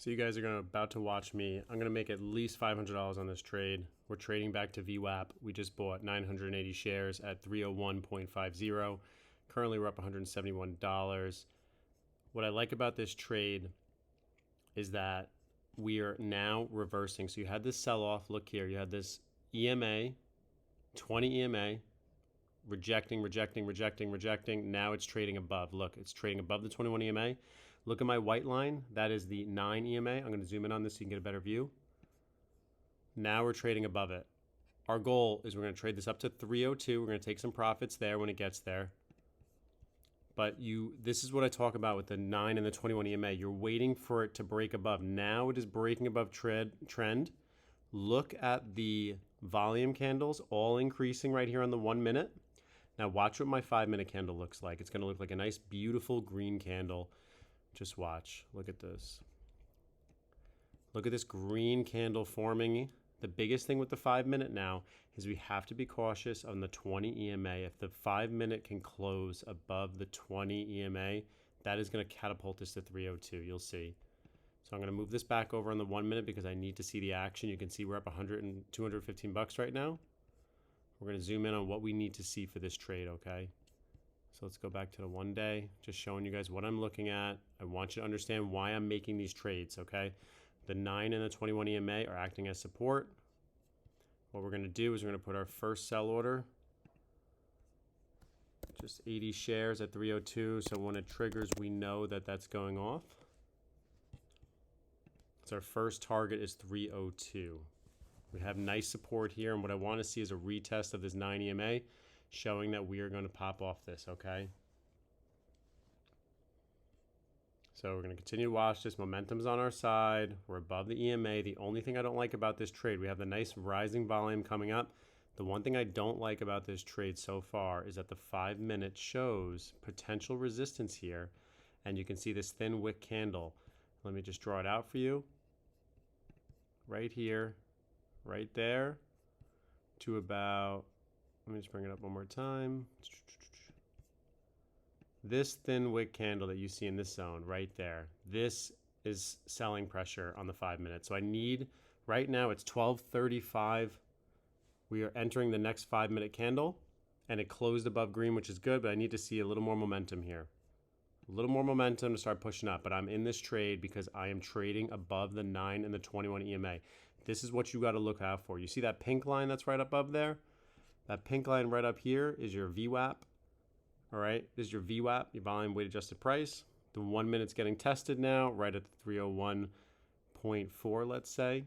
So you guys are about to watch me. I'm going to make at least $500 on this trade. We're trading back to VWAP. We just bought 980 shares at 301.50. Currently we're up $171. What I like about this trade is that we are now reversing. So you had this sell-off. Look here. You had this EMA, 20 EMA, rejecting. Now it's trading above. Look, it's trading above the 21 EMA. Look at my white line. That is the 9 EMA. I'm going to zoom in on this so you can get a better view. Now we're trading above it. Our goal is we're going to trade this up to 302. We're going to take some profits there when it gets there. But this is what I talk about with the 9 and the 21 EMA. You're waiting for it to break above. Now it is breaking above trend. Look at the volume candles all increasing right here on the 1 minute. Now watch what my 5 minute candle looks like. It's going to look like a nice, beautiful green candle. Just watch. Look at this. Look at this green candle forming. The biggest thing with the 5 minute now is we have to be cautious on the 20 EMA. If the 5 minute can close above the 20 EMA, that is going to catapult us to 302. You'll see. So I'm going to move this back over on the 1 minute because I need to see the action. You can see we're up 100 and 215 bucks right now. We're going to zoom in on what we need to see for this trade, okay? So let's go back to the 1 day, just showing you guys what I'm looking at. I want you to understand why I'm making these trades, okay? The 9 and the 21 EMA are acting as support. What we're going to do is we're going to put our first sell order, just 80 shares at 302. So when it triggers, we know that that's going off. So our first target is 302. We have nice support here, and what I want to see is a retest of this 9 EMA, showing that we are going to pop off this, okay? So we're going to continue to watch this. Momentum's on our side. We're above the EMA. The only thing I don't like about this trade, we have the nice rising volume coming up. The one thing I don't like about this trade so far is that the 5 minute shows potential resistance here, and you can see this thin wick candle. Let me just draw it out for you. Right here, right there, to about, let me just bring it up one more time. This thin wick candle that you see in this zone right there, this is selling pressure on the 5 minutes. So I need, right now it's 12:35. We are entering the next 5 minute candle and it closed above green, which is good, but I need to see a little more momentum here. A little more momentum to start pushing up, but I'm in this trade because I am trading above the 9 and the 21 EMA. This is what you got to look out for. You see that pink line that's right above there? That pink line right up here is your VWAP. All right, this is your VWAP, your volume weighted adjusted price. The 1 minute's getting tested now, right at the 301.4, let's say.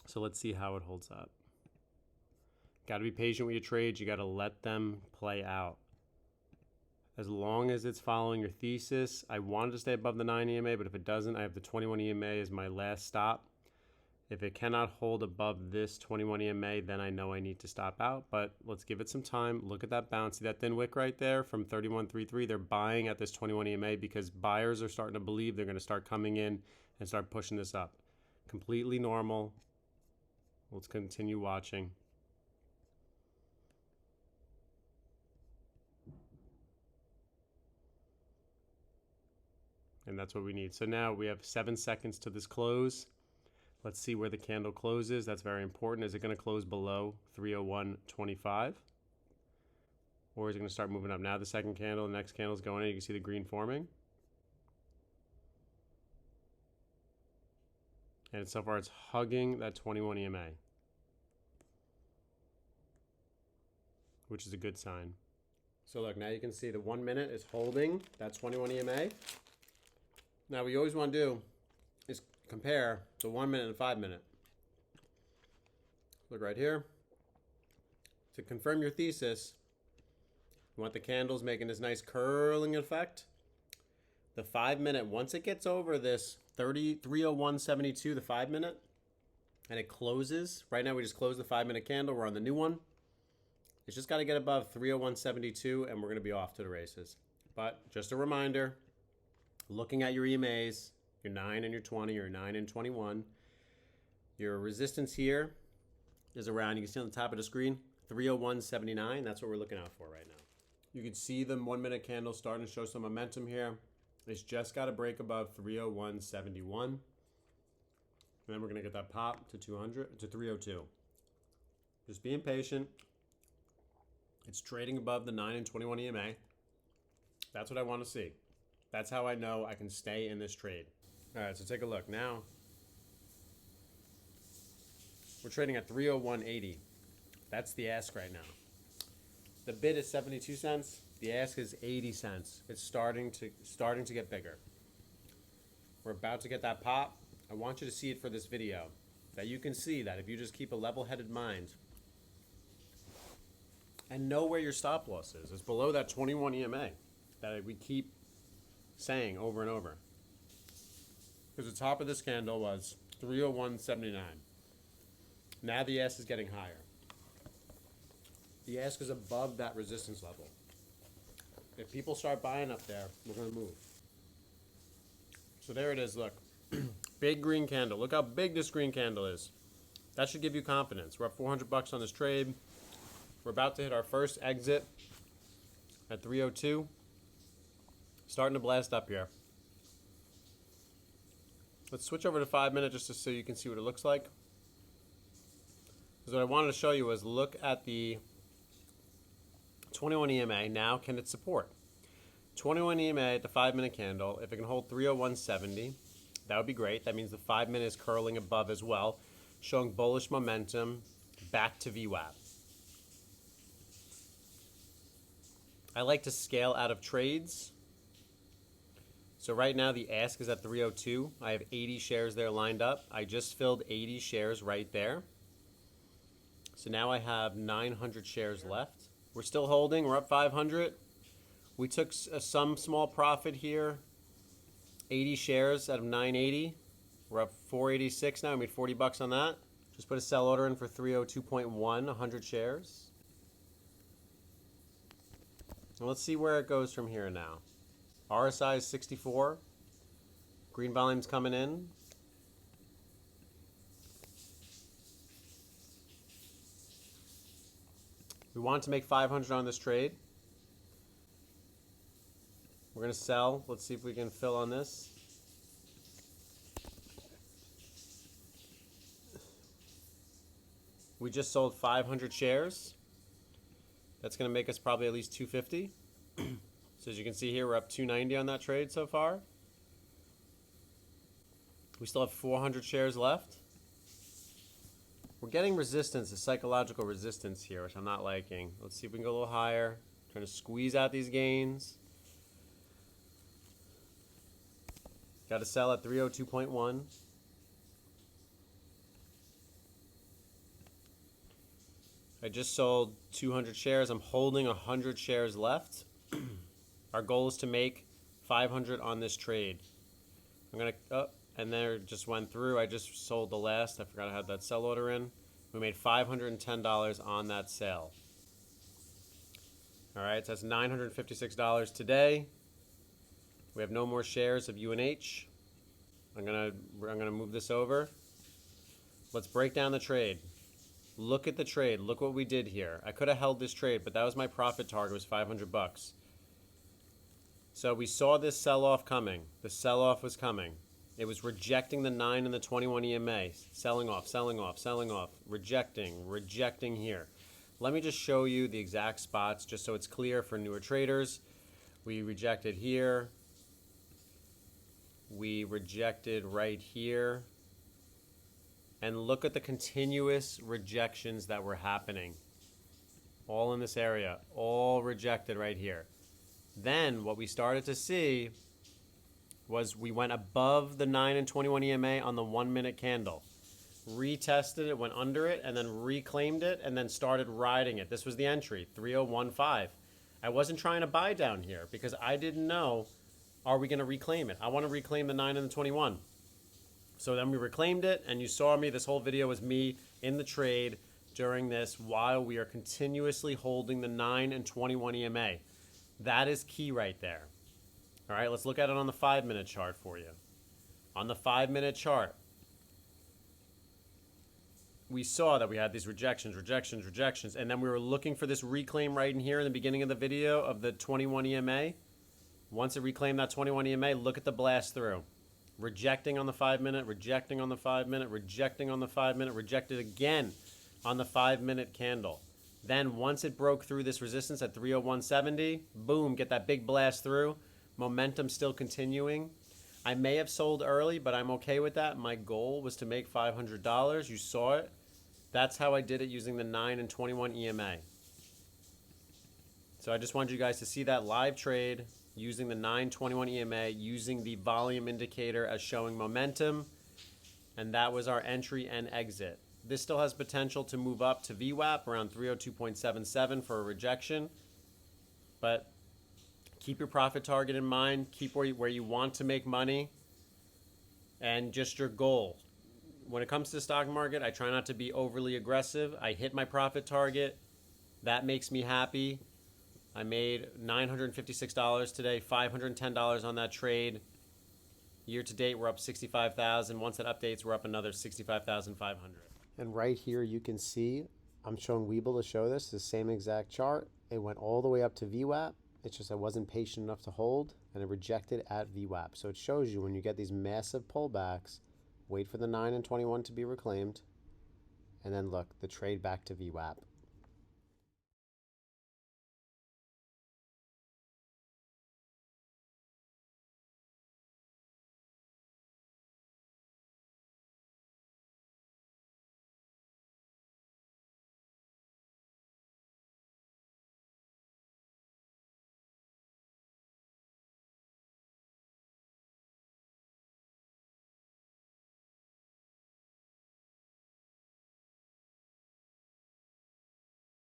So let's see how it holds up. Got to be patient with your trades. You got to let them play out. As long as it's following your thesis, I wanted to stay above the 9 EMA, but if it doesn't, I have the 21 EMA as my last stop. If it cannot hold above this 21 EMA, then I know I need to stop out, but let's give it some time. Look at that bounce. See that thin wick right there from 31.33? They're buying at this 21 EMA because buyers are starting to believe they're going to start coming in and start pushing this up. Completely normal. Let's continue watching. And that's what we need. So now we have 7 seconds to this close. Let's see where the candle closes. That's very important. Is it going to close below 301.25? Or is it going to start moving up? Now the second candle, the next candle is going in. You can see the green forming. And so far it's hugging that 21 EMA, which is a good sign. So look, now you can see the 1 minute is holding that 21 EMA. Now, what you always want to do is compare the 1 minute and 5 minute. Look right here. To confirm your thesis, you want the candles making this nice curling effect. The 5 minute, once it gets over this 301.72, the 5 minute, and it closes. Right now, we just closed the 5 minute candle. We're on the new one. It's just got to get above 301.72, and we're going to be off to the races. But just a reminder, looking at your EMAs, your 9 and your 20, your 9 and 21, your resistance here is around, you can see on the top of the screen, 301.79. That's what we're looking out for right now. You can see the 1 minute candle starting to show some momentum here. It's just got to break above 301.71. And then we're gonna get that pop to 200 to 302. Just being patient. It's trading above the 9 and 21 EMA. That's what I want to see. That's how I know I can stay in this trade. All right, so take a look. Now, we're trading at 301.80. That's the ask right now. The bid is 72 cents. The ask is 80 cents. It's starting to get bigger. We're about to get that pop. I want you to see it for this video. That you can see that if you just keep a level-headed mind and know where your stop loss is. It's below that 21 EMA that we keep saying over and over. Because the top of this candle was 301.79. Now the ask is getting higher. The ask is above that resistance level. If people start buying up there, we're going to move. So there it is, look. Big green candle. Look how big this green candle is. That should give you confidence. We're up $400 on this trade. We're about to hit our first exit at 302. Starting to blast up here. Let's switch over to 5 minute just so you can see what it looks like. Because what I wanted to show you was look at the 21 EMA. Now, can it support? 21 EMA at the 5 minute candle. If it can hold 301.70, that would be great. That means the 5 minute is curling above as well, showing bullish momentum back to VWAP. I like to scale out of trades. So right now the ask is at 302. I have 80 shares there lined up. I just filled 80 shares right there. So now I have 900 shares left. We're still holding. We're up 500. We took some small profit here. 80 shares out of 980. We're up 486 now. I made $40 on that. Just put a sell order in for 302.1, 100 shares. And let's see where it goes from here now. RSI is 64. Green volume's coming in. We want to make 500 on this trade. We're going to sell. Let's see if we can fill on this. We just sold 500 shares. That's going to make us probably at least 250. So as you can see here, we're up 290 on that trade so far. We still have 400 shares left. We're getting resistance, a psychological resistance here, which I'm not liking. Let's see if we can go a little higher. Trying to squeeze out these gains. Got to sell at 302.1. I just sold 200 shares. I'm holding 100 shares left. Our goal is to make 500 on this trade. I'm going to, and there just went through. I just sold the last. I forgot I had that sell order in. We made $510 on that sale. All right, so that's $956 today. We have no more shares of UNH. I'm gonna move this over. Let's break down the trade. Look at the trade. Look what we did here. I could have held this trade, but that was my profit target. It was $500. So we saw this sell-off coming. The sell-off was coming. It was rejecting the 9 and the 21 EMA. Selling off, selling off, selling off. Rejecting, rejecting here. Let me just show you the exact spots just so it's clear for newer traders. We rejected here. We rejected right here. And look at the continuous rejections that were happening. All in this area. All rejected right here. Then what we started to see was we went above the 9 and 21 EMA on the 1 minute candle. Retested it, went under it, and then reclaimed it, and then started riding it. This was the entry, 3015. I wasn't trying to buy down here because I didn't know, are we going to reclaim it? I want to reclaim the 9 and the 21. So then we reclaimed it, and you saw me. This whole video was me in the trade during this while we are continuously holding the 9 and 21 EMA. That is key right there. All right, let's look at it on the 5 minute chart for you. On the 5 minute chart, we saw that we had these rejections, rejections, rejections, and then we were looking for this reclaim right in here in the beginning of the video of the 21 EMA. Once it reclaimed that 21 EMA, look at the blast through. rejecting on the 5 minute, rejecting on the 5 minute, rejecting on the 5 minute, rejected again on the 5 minute candle. Then once it broke through this resistance at 301.70, boom, get that big blast through. Momentum still continuing. I may have sold early, but I'm okay with that. My goal was to make $500. You saw it. That's how I did it using the 9 and 21 EMA. So I just wanted you guys to see that live trade using the 921 EMA, using the volume indicator as showing momentum. And that was our entry and exit. This still has potential to move up to VWAP around 302.77 for a rejection. But keep your profit target in mind. Keep where you want to make money. And just your goal. When it comes to the stock market, I try not to be overly aggressive. I hit my profit target. That makes me happy. I made $956 today, $510 on that trade. Year to date, we're up $65,000. Once it updates, we're up another $65,500. And right here, you can see, I'm showing Webull to show this, the same exact chart. It went all the way up to VWAP. It's just I wasn't patient enough to hold, and it rejected at VWAP. So it shows you when you get these massive pullbacks, wait for the 9 and 21 to be reclaimed, and then look, the trade back to VWAP.